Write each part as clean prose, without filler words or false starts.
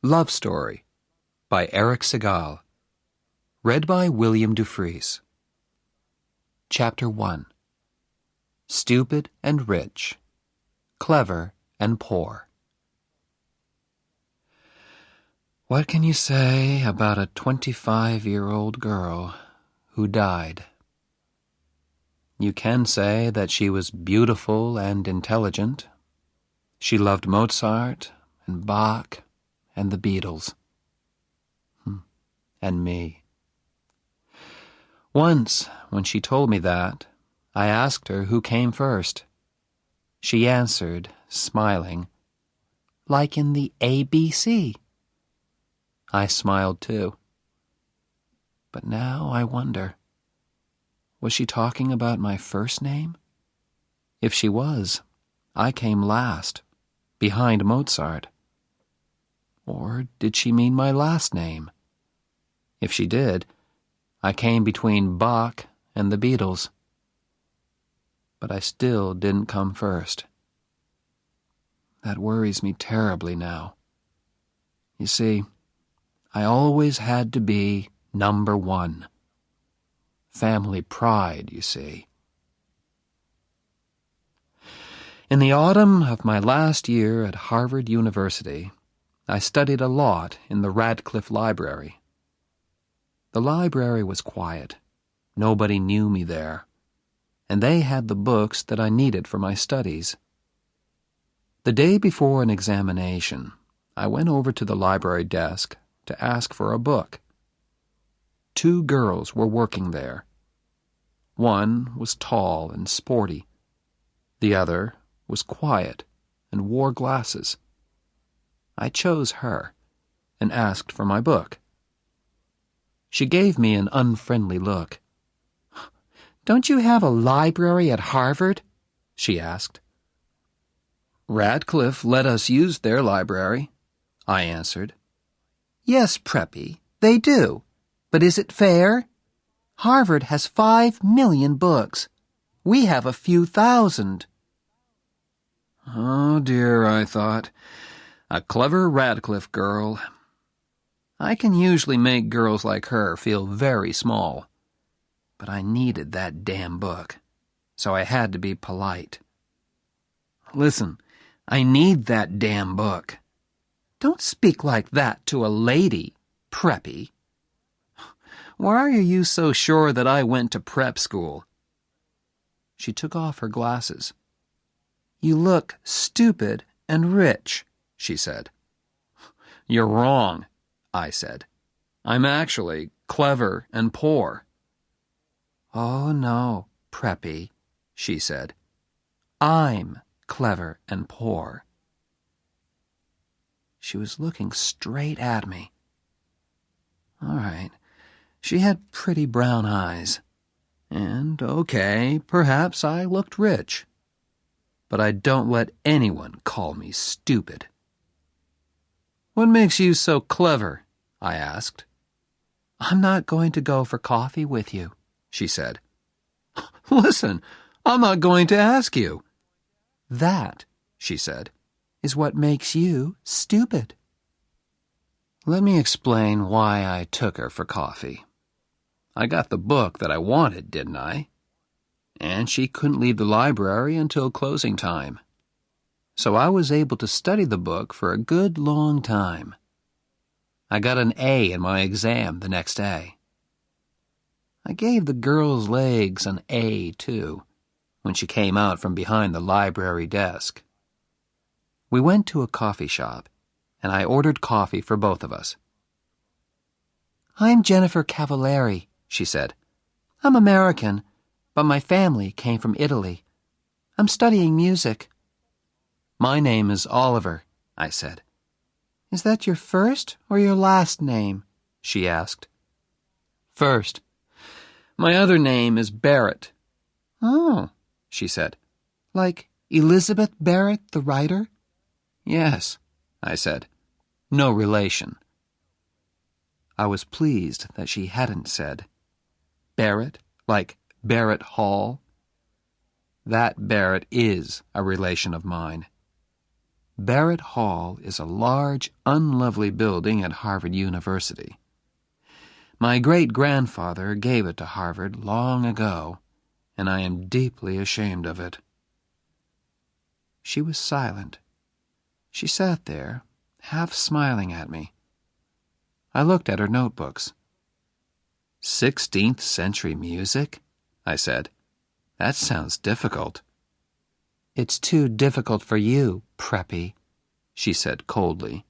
Love Story by Eric Segal. Read by William Dufries. Chapter 1. Stupid and Rich. Clever and Poor. What can you say about a 25-year-old girl who died? You can say that she was beautiful and intelligent. She loved Mozart and Bach and the Beatles. And me. Once, when she told me that, I asked her who came first. She answered, smiling, "Like in the ABC." I smiled too. But now I wonder, was she talking about my first name? If she was, I came last, behind Mozart. Or did she mean my last name? If she did, I came between Bach and the Beatles. But I still didn't come first. That worries me terribly now. You see, I always had to be number one. Family pride, you see. In the autumn of my last year at Harvard University, I studied a lot in the Radcliffe Library. The library was quiet. Nobody knew me there, and they had the books that I needed for my studies. The day before an examination, I went over to the library desk to ask for a book. 2 girls were working there. One was tall and sporty. The other was quiet and wore glasses. I chose her and asked for my book. She gave me an unfriendly look. "Don't you have a library at Harvard?" she asked. "Radcliffe let us use their library," I answered. "Yes, Preppy, they do. But is it fair? Harvard has 5 million books. We have a few thousand." Oh dear, I thought. A clever Radcliffe girl. I can usually make girls like her feel very small. But I needed that damn book, so I had to be polite. "Listen, I need that damn book." "Don't speak like that to a lady, Preppy." "Why are you so sure that I went to prep school?" She took off her glasses. "You look stupid and rich," she said. "You're wrong," I said. "I'm actually clever and poor." "Oh, no, Preppy," she said. "I'm clever and poor." She was looking straight at me. All right, she had pretty brown eyes. And, okay, perhaps I looked rich. But I don't let anyone call me stupid. "What makes you so clever?" I asked. "I'm not going to go for coffee with you," she said. "Listen, I'm not going to ask you." "That," she said, "is what makes you stupid." Let me explain why I took her for coffee. I got the book that I wanted, didn't I? And she couldn't leave the library until closing time. So I was able to study the book for a good long time. I got an A in my exam the next day. I gave the girl's legs an A, too, when she came out from behind the library desk. We went to a coffee shop, and I ordered coffee for both of us. "I'm Jennifer Cavallari," she said. "I'm American, but my family came from Italy. I'm studying music." "My name is Oliver," I said. "Is that your first or your last name?" she asked. "First. My other name is Barrett." "Oh," she said. "Like Elizabeth Barrett, the writer?" "Yes," I said. "No relation." I was pleased that she hadn't said, "Barrett, like Barrett Hall." That Barrett is a relation of mine. Barrett Hall is a large, unlovely building at Harvard University. My great-grandfather gave it to Harvard long ago, and I am deeply ashamed of it." She was silent. She sat there, half smiling at me. I looked at her notebooks. 16th century music? I said. That sounds difficult. It's too difficult for you, preppy, she said coldly.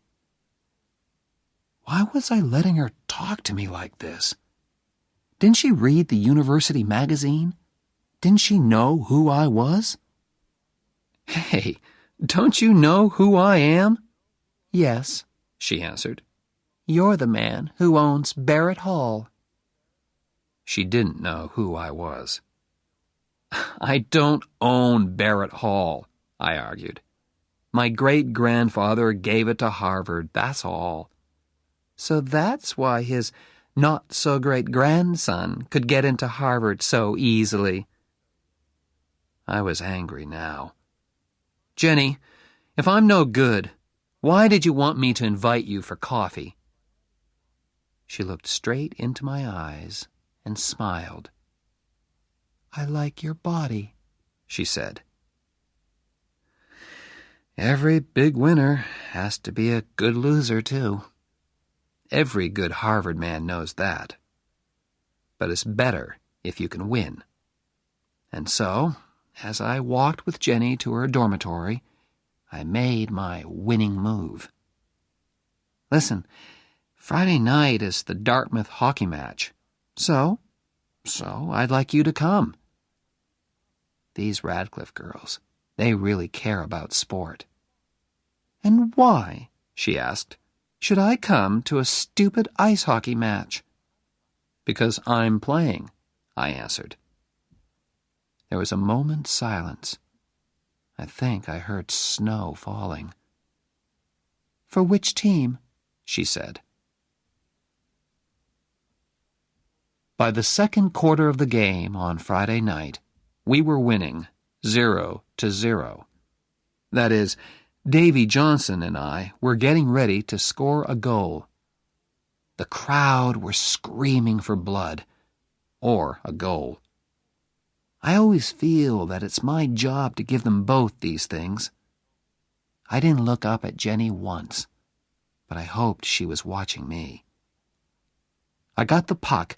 Why was I letting her talk to me like this? Didn't she read the university magazine? Didn't she know who I was? Hey, don't you know who I am? Yes, she answered. You're the man who owns Barrett Hall. She didn't know who I was. I don't own Barrett Hall, I argued. My great-grandfather gave it to Harvard, that's all. So that's why his not-so-great-grandson could get into Harvard so easily. I was angry now. Jenny, if I'm no good, why did you want me to invite you for coffee? She looked straight into my eyes and smiled. I like your body, she said. Every big winner has to be a good loser, too. Every good Harvard man knows that. But it's better if you can win. And so, as I walked with Jenny to her dormitory, I made my winning move. Listen, Friday night is the Dartmouth hockey match. So I'd like you to come. These Radcliffe girls, they really care about sport. And why, she asked, should I come to a stupid ice hockey match? Because I'm playing, I answered. There was a moment's silence. I think I heard snow falling. For which team? She said. By the second quarter of the game on Friday night, we were winning 0-0. That is, Davy Johnson and I were getting ready to score a goal. The crowd were screaming for blood, or a goal. I always feel that it's my job to give them both these things. I didn't look up at Jenny once, but I hoped she was watching me. I got the puck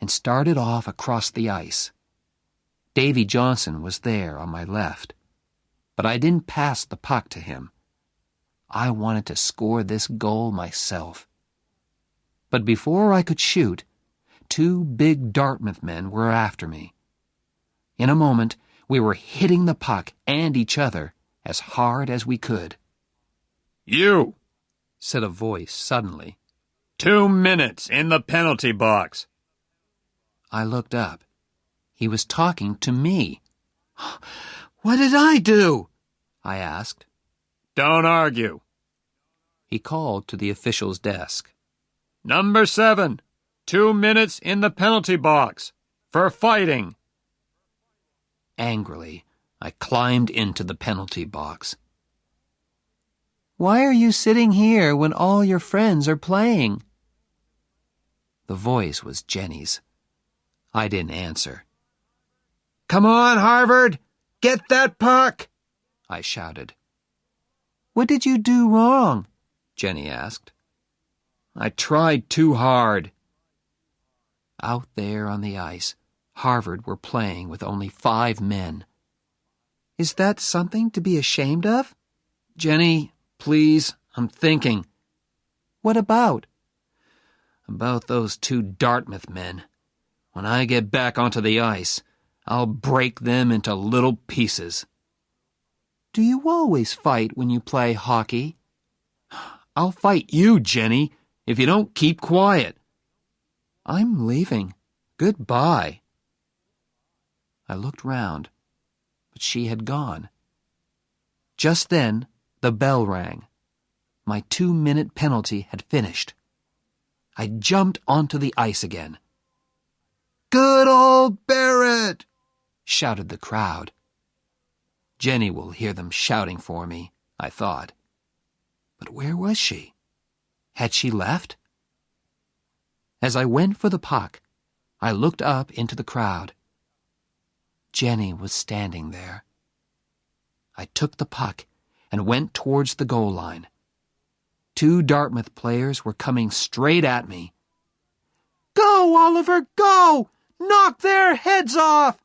and started off across the ice. Davy Johnson was there on my left, but I didn't pass the puck to him. I wanted to score this goal myself. But before I could shoot, 2 big Dartmouth men were after me. In a moment, we were hitting the puck and each other as hard as we could. "You," said a voice suddenly. 2 minutes in the penalty box. I looked up. He was talking to me. What did I do? I asked. Don't argue. He called to the official's desk. Number 7, 2 minutes in the penalty box for fighting. Angrily, I climbed into the penalty box. Why are you sitting here when all your friends are playing? The voice was Jenny's. I didn't answer. Come on, Harvard! Get that puck! I shouted. What did you do wrong? Jenny asked. I tried too hard. Out there on the ice, Harvard were playing with only 5 men. Is that something to be ashamed of? Jenny, please, I'm thinking. What about? About those 2 Dartmouth men. When I get back onto the ice, I'll break them into little pieces. Do you always fight when you play hockey? I'll fight you, Jenny, if you don't keep quiet. I'm leaving. Goodbye. I looked round, but she had gone. Just then, the bell rang. My 2-minute penalty had finished. I jumped onto the ice again. Good old Barrett! Shouted the crowd. Jenny will hear them shouting for me, I thought. But where was she? Had she left? As I went for the puck, I looked up into the crowd. Jenny was standing there. I took the puck and went towards the goal line. 2 Dartmouth players were coming straight at me. "Go, Oliver, go! Knock their heads off!"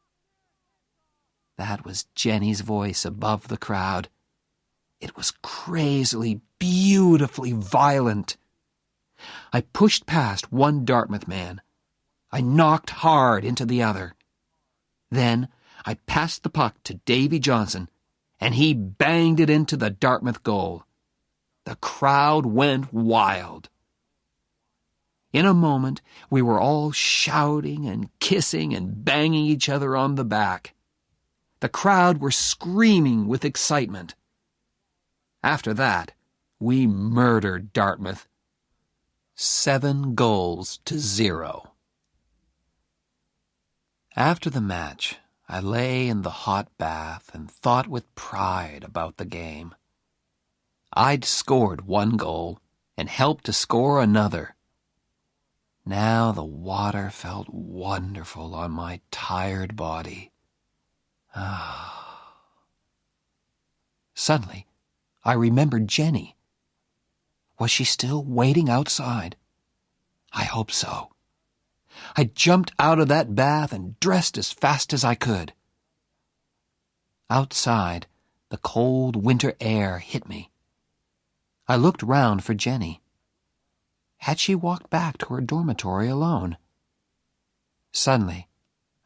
That was Jenny's voice above the crowd. It was crazily, beautifully violent. I pushed past one Dartmouth man. I knocked hard into the other. Then I passed the puck to Davy Johnson, and he banged it into the Dartmouth goal. The crowd went wild. In a moment, we were all shouting and kissing and banging each other on the back. The crowd were screaming with excitement. After that, we murdered Dartmouth. 7-0. After the match, I lay in the hot bath and thought with pride about the game. I'd scored 1 goal and helped to score another. Now the water felt wonderful on my tired body. Suddenly, I remembered Jenny. Was she still waiting outside? I hope so. I jumped out of that bath and dressed as fast as I could. Outside, the cold winter air hit me. I looked round for Jenny. Had she walked back to her dormitory alone? Suddenly,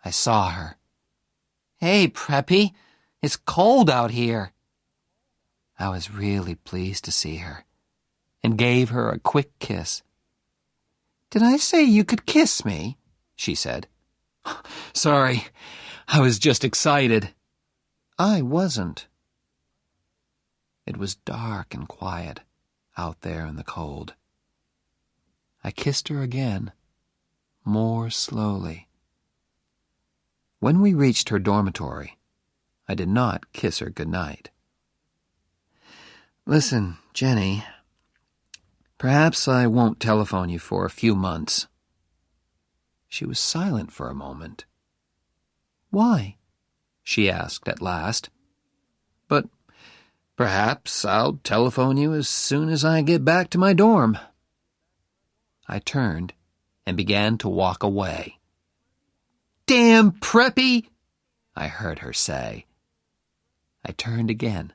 I saw her. "Hey, Preppy, it's cold out here." I was really pleased to see her, and gave her a quick kiss. "Did I say you could kiss me?" she said. "Sorry, I was just excited." I wasn't. It was dark and quiet out there in the cold. I kissed her again, more slowly. When we reached her dormitory, I did not kiss her goodnight. "Listen, Jenny, perhaps I won't telephone you for a few months." She was silent for a moment. "Why?" she asked at last. "But perhaps I'll telephone you as soon as I get back to my dorm." I turned and began to walk away. "Damn Preppy!" I heard her say. I turned again.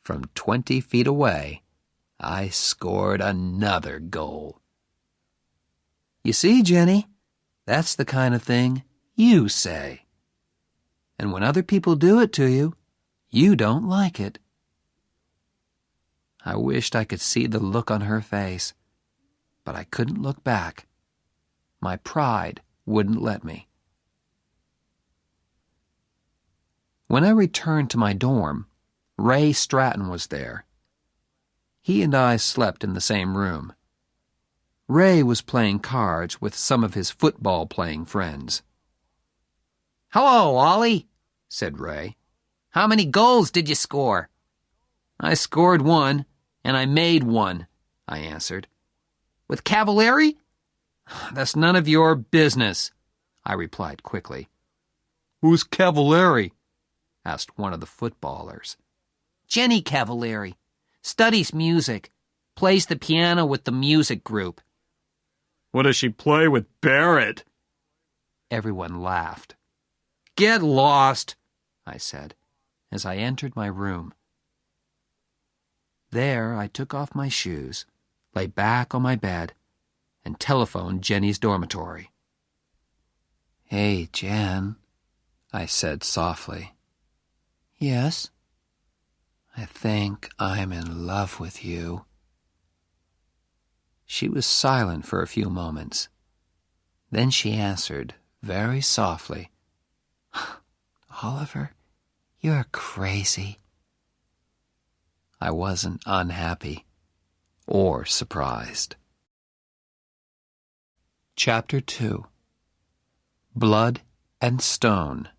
From 20 feet away, I scored another goal. You see, Jenny, that's the kind of thing you say. And when other people do it to you, you don't like it. I wished I could see the look on her face, but I couldn't look back. My pride wouldn't let me. When I returned to my dorm, Ray Stratton was there. He and I slept in the same room. Ray was playing cards with some of his football-playing friends. "Hello, Ollie," said Ray. "How many goals did you score?" "I scored 1, and I made 1, I answered. "With Cavalieri?" "That's none of your business," I replied quickly. "Who's Cavalieri?" asked one of the footballers. "Jenny Cavalieri. Studies music. Plays the piano with the music group." "What does she play with Barrett?" Everyone laughed. "Get lost," I said, as I entered my room. There I took off my shoes, lay back on my bed, and telephoned Jenny's dormitory. "Hey, Jen," I said softly. "Yes?" "I think I'm in love with you." She was silent for a few moments. Then she answered, very softly, "Oliver, you're crazy." I wasn't unhappy or surprised. Chapter 2. Blood and Stone.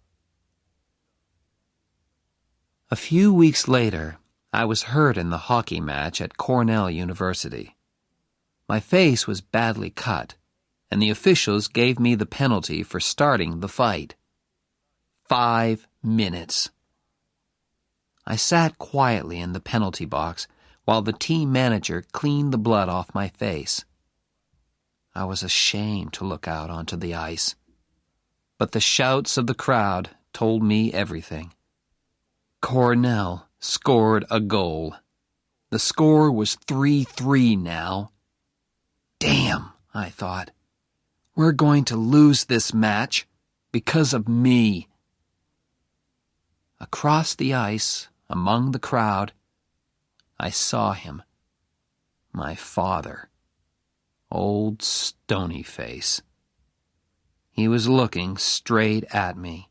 A few weeks later, I was hurt in the hockey match at Cornell University. My face was badly cut, and the officials gave me the penalty for starting the fight. 5 minutes. I sat quietly in the penalty box while the team manager cleaned the blood off my face. I was ashamed to look out onto the ice, but the shouts of the crowd told me everything. Cornell scored a goal. The score was 3-3 now. Damn, I thought. We're going to lose this match because of me. Across the ice, among the crowd, I saw him. My father. Old Stony Face. He was looking straight at me.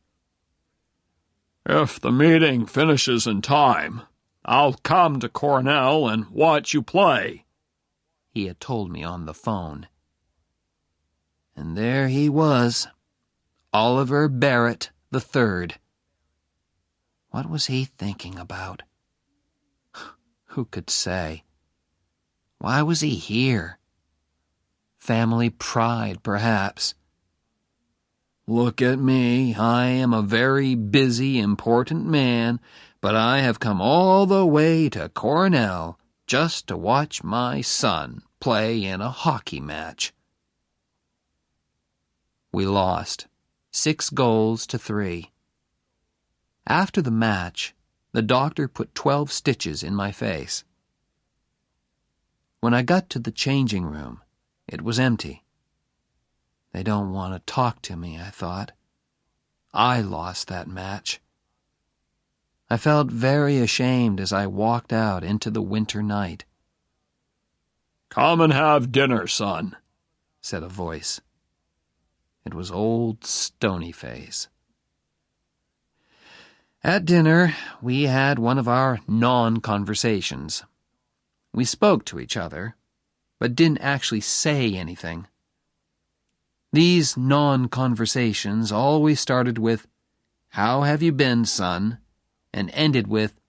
If the meeting finishes in time, I'll come to Cornell and watch you play, he had told me on the phone. And there he was, Oliver Barrett III. What was he thinking about? Who could say? Why was he here? Family pride, perhaps. Look at me. I am a very busy, important man, but I have come all the way to Cornell just to watch my son play in a hockey match. We lost, 6-3. After the match, the doctor put 12 stitches in my face. When I got to the changing room, it was empty. They don't want to talk to me, I thought. I lost that match. I felt very ashamed as I walked out into the winter night. "Come and have dinner, son," said a voice. It was old Stony Face. At dinner, we had one of our non-conversations. We spoke to each other, but didn't actually say anything. These non-conversations always started with, "How have you been, son?" and ended with,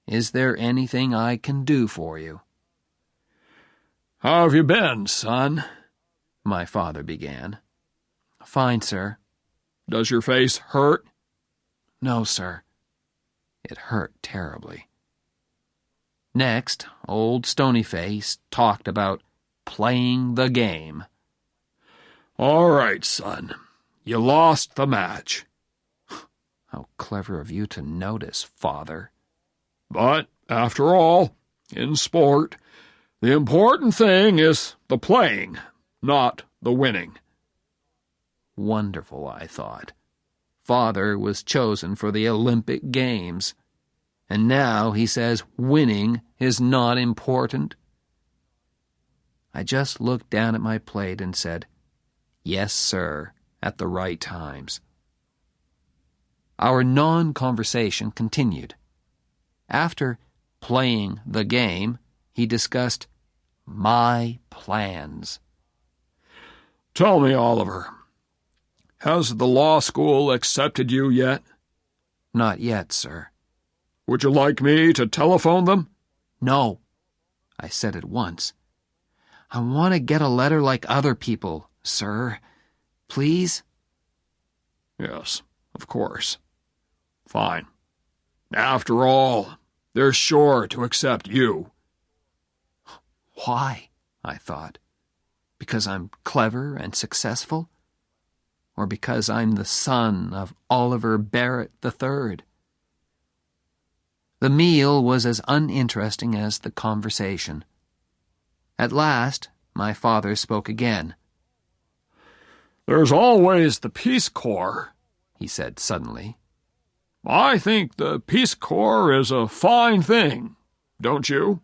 "Is there anything I can do for you?" "How have you been, son?" my father began. "Fine, sir." "Does your face hurt?" "No, sir." It hurt terribly. Next, old Stony Face talked about playing the game. "All right, son. You lost the match." How clever of you to notice, Father. "But, after all, in sport, the important thing is the playing, not the winning." Wonderful, I thought. Father was chosen for the Olympic Games, and now he says winning is not important. I just looked down at my plate and said, "Yes, sir," at the right times. Our non-conversation continued. After playing the game, he discussed my plans. "Tell me, Oliver, has the law school accepted you yet?" "Not yet, sir." "Would you like me to telephone them?" "No," I said at once. "I want to get a letter like other people, sir. Please?" "Yes, of course. Fine. After all, they're sure to accept you." Why? I thought. Because I'm clever and successful? Or because I'm the son of Oliver Barrett III? The meal was as uninteresting as the conversation. At last, my father spoke again. "There's always the Peace Corps," he said suddenly. "I think the Peace Corps is a fine thing, don't you?"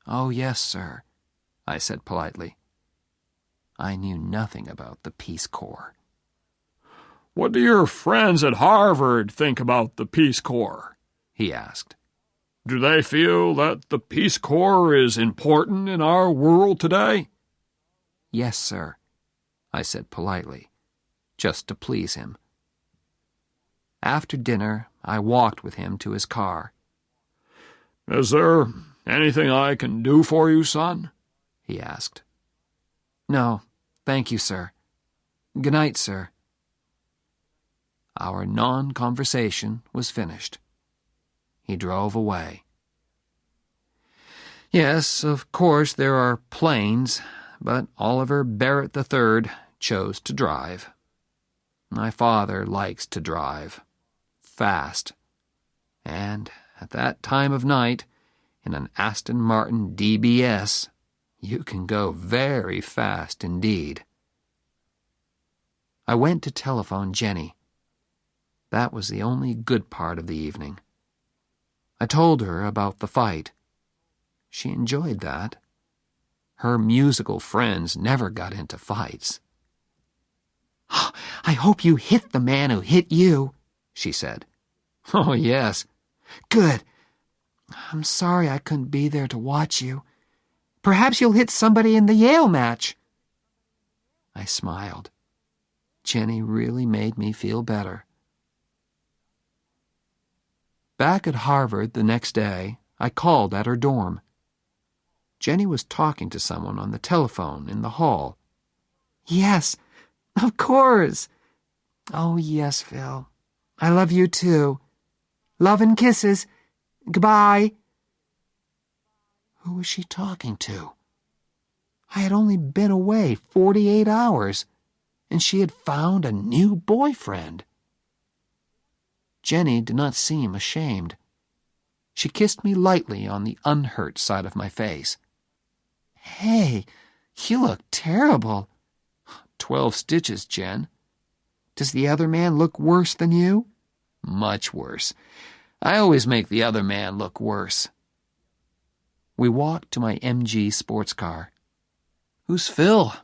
"Oh, yes, sir," I said politely. I knew nothing about the Peace Corps. "What do your friends at Harvard think about the Peace Corps?" he asked. "Do they feel that the Peace Corps is important in our world today?" "Yes, sir," I said politely, just to please him. After dinner, I walked with him to his car. Is there anything I can do for you, son? He asked. No, thank you, sir. Good night, sir. Our non-conversation was finished. He drove away. Yes, of course there are planes, but Oliver Barrett III chose to drive. My father likes to drive. Fast. And at that time of night, in an Aston Martin DBS, you can go very fast indeed. I went to telephone Jenny. That was the only good part of the evening. I told her about the fight. She enjoyed that. Her musical friends never got into fights. I hope you hit the man who hit you, she said. Oh, yes. Good. I'm sorry I couldn't be there to watch you. Perhaps you'll hit somebody in the Yale match. I smiled. Jenny really made me feel better. Back at Harvard the next day, I called at her dorm. Jenny was talking to someone on the telephone in the hall. Yes, of course. Oh, yes, Phil. I love you too. Love and kisses. Goodbye. Who was she talking to? I had only been away 48 hours, and she had found a new boyfriend. Jenny did not seem ashamed. She kissed me lightly on the unhurt side of my face. Hey, you look terrible. 12 stitches, Jen. Does the other man look worse than you? Much worse. I always make the other man look worse. We walked to my MG sports car. Who's Phil?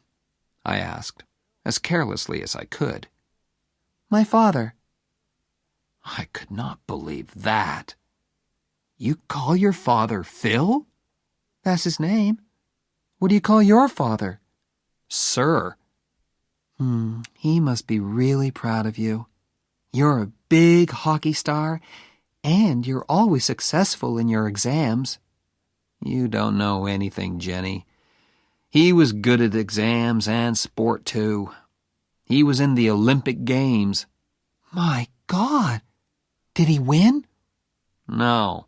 I asked, as carelessly as I could. My father. I could not believe that. You call your father Phil? That's his name. What do you call your father? Sir. He must be really proud of you. You're a big hockey star, and you're always successful in your exams. You don't know anything, Jenny. He was good at exams and sport, too. He was in the Olympic Games. My God! Did he win? No.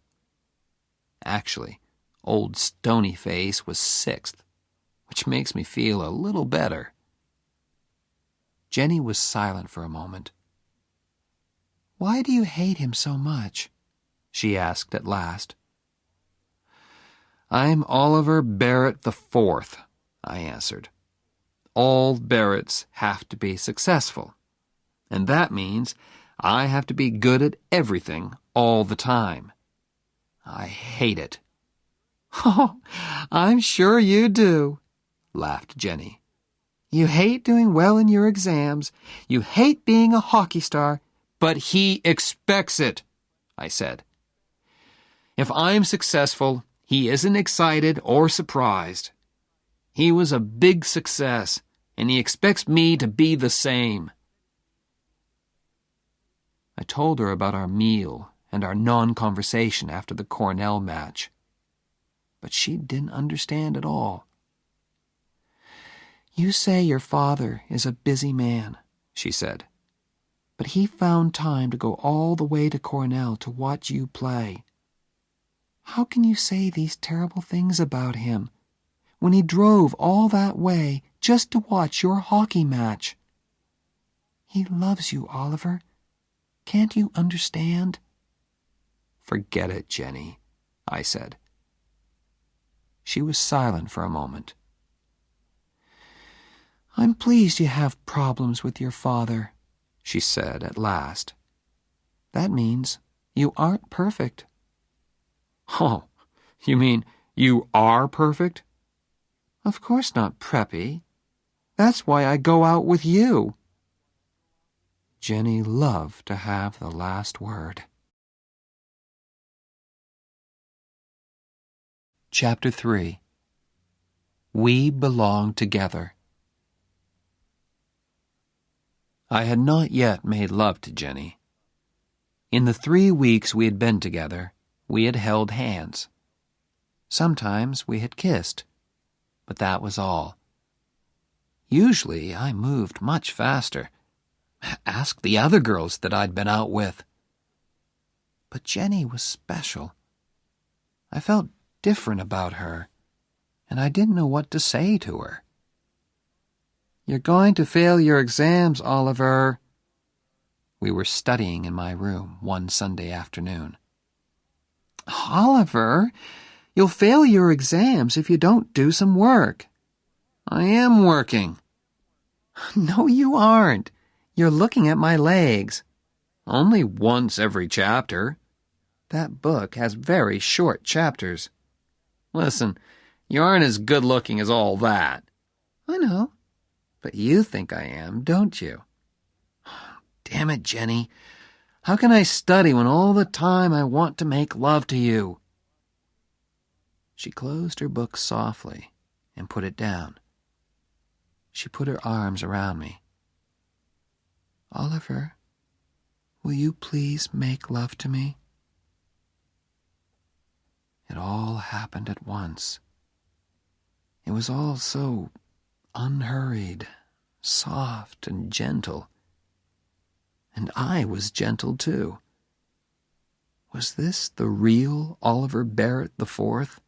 Actually, old Stony Face was 6th, which makes me feel a little better. Jenny was silent for a moment. Why do you hate him so much? She asked at last. I'm Oliver Barrett IV, I answered. All Barretts have to be successful, and that means I have to be good at everything all the time. I hate it. Oh, I'm sure you do, laughed Jenny. You hate doing well in your exams. You hate being a hockey star. But he expects it, I said. If I'm successful, he isn't excited or surprised. He was a big success, and he expects me to be the same. I told her about our meal and our non-conversation after the Cornell match. But she didn't understand at all. You say your father is a busy man, she said. But he found time to go all the way to Cornell to watch you play. How can you say these terrible things about him when he drove all that way just to watch your hockey match? He loves you, Oliver. Can't you understand? Forget it, Jenny, I said. She was silent for a moment. I'm pleased you have problems with your father, she said at last. That means you aren't perfect. Oh, you mean you are perfect? Of course not, Preppy. That's why I go out with you. Jenny loved to have the last word. Chapter 3. We Belong Together. I had not yet made love to Jenny. In the 3 weeks we had been together, we had held hands. Sometimes we had kissed, but that was all. Usually I moved much faster. Ask the other girls that I'd been out with. But Jenny was special. I felt different about her, and I didn't know what to say to her. "You're going to fail your exams, Oliver." We were studying in my room one Sunday afternoon. "Oliver, you'll fail your exams if you don't do some work." "I am working." "No, you aren't. You're looking at my legs." "Only once every chapter." "That book has very short chapters." "Listen, you aren't as good-looking as all that." "I know, but you think I am, don't you?" "Damn it, Jenny. How can I study when all the time I want to make love to you?" She closed her book softly and put it down. She put her arms around me. "Oliver, will you please make love to me?" It all happened at once. It was all so unhurried, soft and gentle. And I was gentle too. Was this the real Oliver Barrett IV?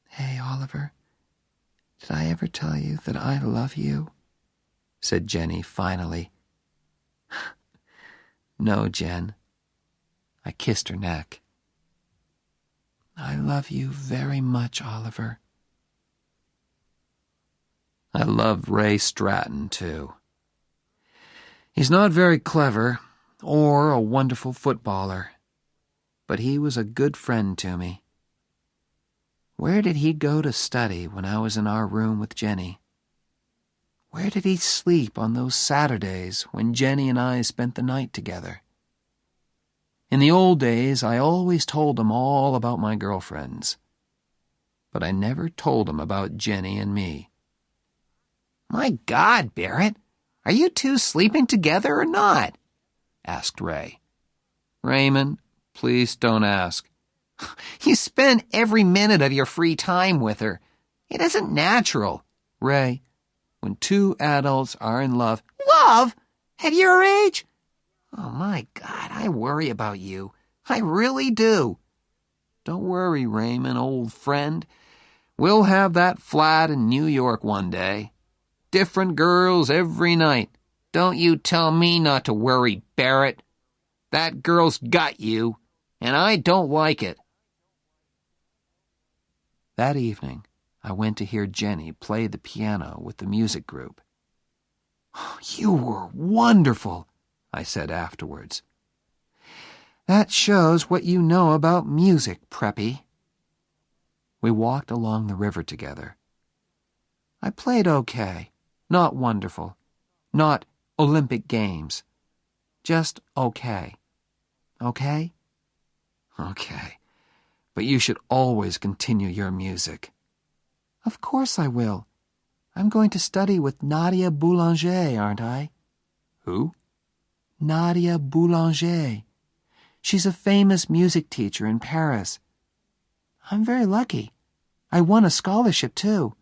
"Hey, Oliver, did I ever tell you that I love you?" said Jenny finally. "No, Jen." I kissed her neck. "I love you very much, Oliver." I love Ray Stratton, too. He's not very clever or a wonderful footballer, but he was a good friend to me. Where did he go to study when I was in our room with Jenny? Where did he sleep on those Saturdays when Jenny and I spent the night together? In the old days, I always told him all about my girlfriends, but I never told him about Jenny and me. "My God, Barrett, are you two sleeping together or not?" asked Ray. "Raymond, please don't ask." "You spend every minute of your free time with her. It isn't natural." "Ray, when two adults are in love—" "Love? At your age? Oh, my God, I worry about you. I really do." "Don't worry, Raymond, old friend. We'll have that flat in New York one day. Different girls every night." "Don't you tell me not to worry, Barrett. That girl's got you, and I don't like it." That evening, I went to hear Jenny play the piano with the music group. "You were wonderful," I said afterwards. "That shows what you know about music, Preppy." We walked along the river together. I played okay, not wonderful, not Olympic Games, just okay. Okay? Okay. But you should always continue your music. "Of course I will. I'm going to study with Nadia Boulanger, aren't I?" "Who?" "Nadia Boulanger. She's a famous music teacher in Paris. I'm very lucky. I won a scholarship, too."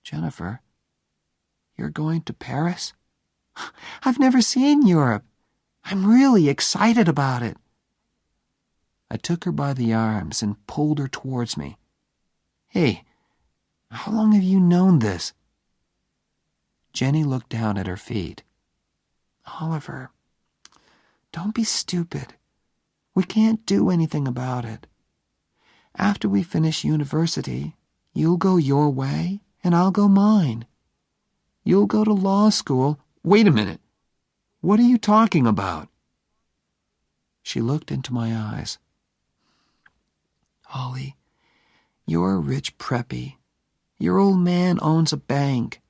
"Jennifer, you're going to Paris?" "I've never seen Europe. I'm really excited about it." I took her by the arms and pulled her towards me. "Hey, how long have you known this?" Jenny looked down at her feet. "Oliver, don't be stupid. We can't do anything about it. After we finish university, you'll go your way and I'll go mine. You'll go to law school." "Wait a minute. What are you talking about?" She looked into my eyes. "Ollie, you're a rich preppy. Your old man owns a bank.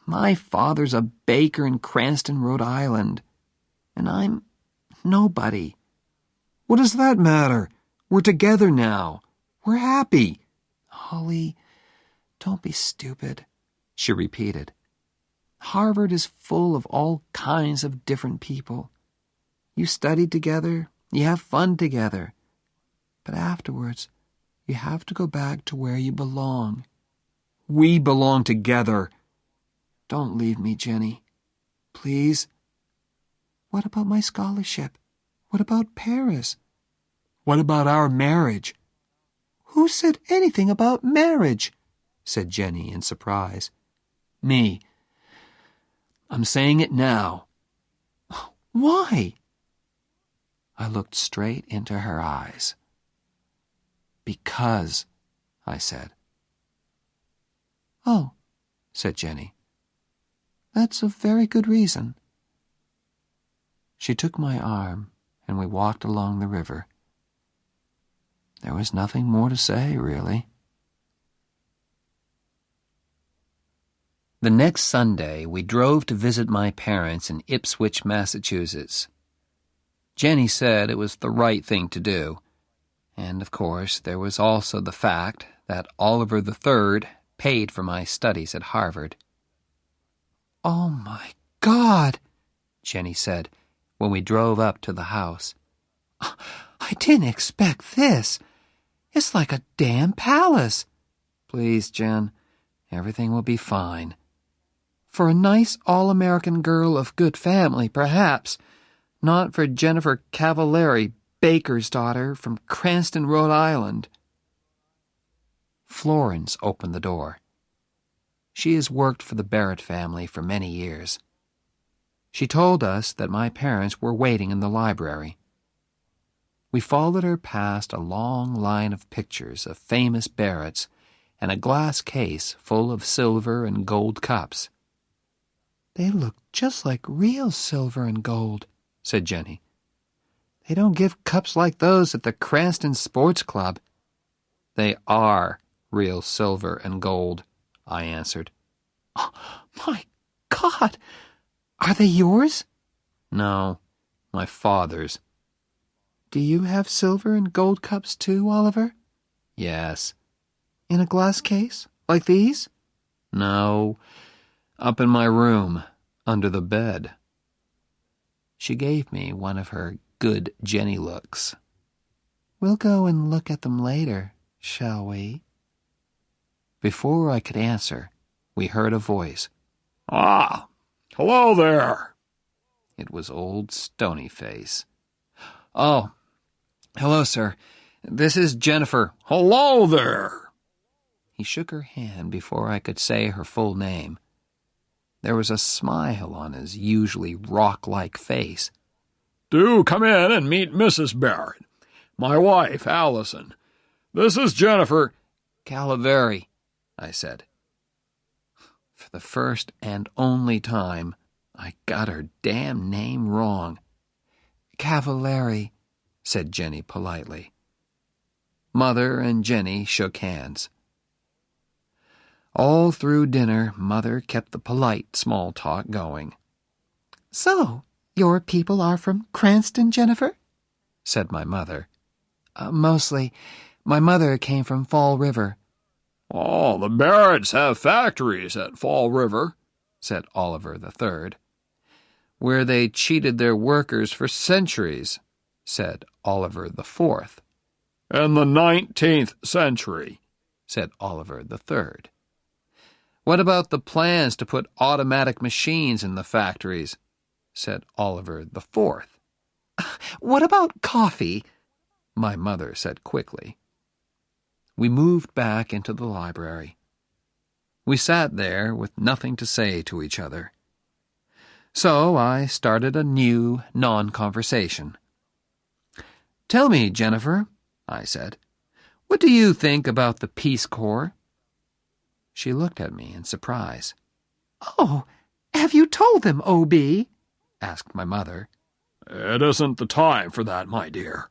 My father's a baker in Cranston, Rhode Island. And I'm nobody." "What does that matter? We're together now. We're happy." "Ollie, don't be stupid," she repeated. "Harvard is full of all kinds of different people. You studied together, You have fun together. But afterwards, you have to go back to where you belong. We belong together. Don't leave me, Jenny. Please. What about my scholarship? What about Paris? What about our marriage? Who said anything about marriage? Said Jenny in surprise. Me. I'm saying it now. Why? I looked straight into her eyes. Because, I said. Oh, said Jenny. That's a very good reason. She took my arm, and we walked along the river. There was nothing more to say, really. The next Sunday, we drove to visit my parents in Ipswich, Massachusetts. Jenny said it was the right thing to do. And, of course, there was also the fact that Oliver III paid for my studies at Harvard. Oh, my God, Jenny said when we drove up to the house. I didn't expect this. It's like a damn palace. Please, Jen, everything will be fine. For a nice all-American girl of good family, perhaps. Not for Jennifer Cavallari, baker's daughter from Cranston, Rhode Island. Florence opened the door. She has worked for the Barrett family for many years. She told us that my parents were waiting in the library. We followed her past a long line of pictures of famous Barretts and a glass case full of silver and gold cups. They look just like real silver and gold, said Jenny. They don't give cups like those at the Cranston Sports Club. They are real silver and gold, I answered. Oh, my God! Are they yours? No, my father's. Do you have silver and gold cups too, Oliver? Yes. In a glass case, like these? No, up in my room, under the bed. She gave me one of her good Jenny looks. We'll go and look at them later, shall we? Before I could answer, we heard a voice. Ah, hello there. It was old Stonyface. Oh, hello, sir. This is Jennifer. Hello there. He shook her hand before I could say her full name. There was a smile on his usually rock-like face. Do come in and meet Mrs. Barrett, my wife, Allison. This is Jennifer Cavallari, I said. For the first and only time, I got her damn name wrong. Cavallari, said Jenny politely. Mother and Jenny shook hands. All through dinner, Mother kept the polite small talk going. So, your people are from Cranston, Jennifer? Said my mother. Mostly. My mother came from Fall River. Oh, the Barretts have factories at Fall River, said Oliver III. Where they cheated their workers for centuries, said Oliver IV. In the 19th century, said Oliver III. What about the plans to put automatic machines in the factories? Said Oliver IV. What about coffee? My mother said quickly. We moved back into the library. We sat there with nothing to say to each other. So I started a new non-conversation. Tell me, Jennifer, I said, what do you think about the Peace Corps? She looked at me in surprise. Oh, have you told them, O.B.? asked my mother. It isn't the time for that, my dear,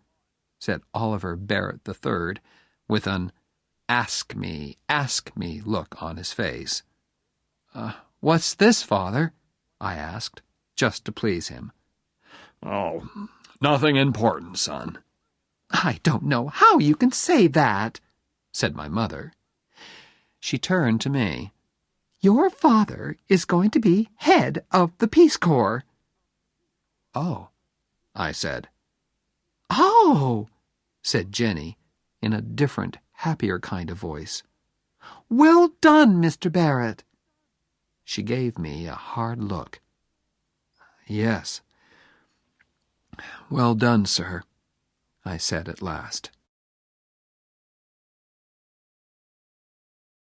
said Oliver Barrett III, with an ask me look on his face. What's this, Father? I asked, just to please him. Oh, nothing important, son. I don't know how you can say that, said my mother. She turned to me. Your father is going to be head of the Peace Corps. Oh, I said. Oh, said Jenny in a different, happier kind of voice. Well done, Mr. Barrett. She gave me a hard look. Yes. Well done, sir, I said at last.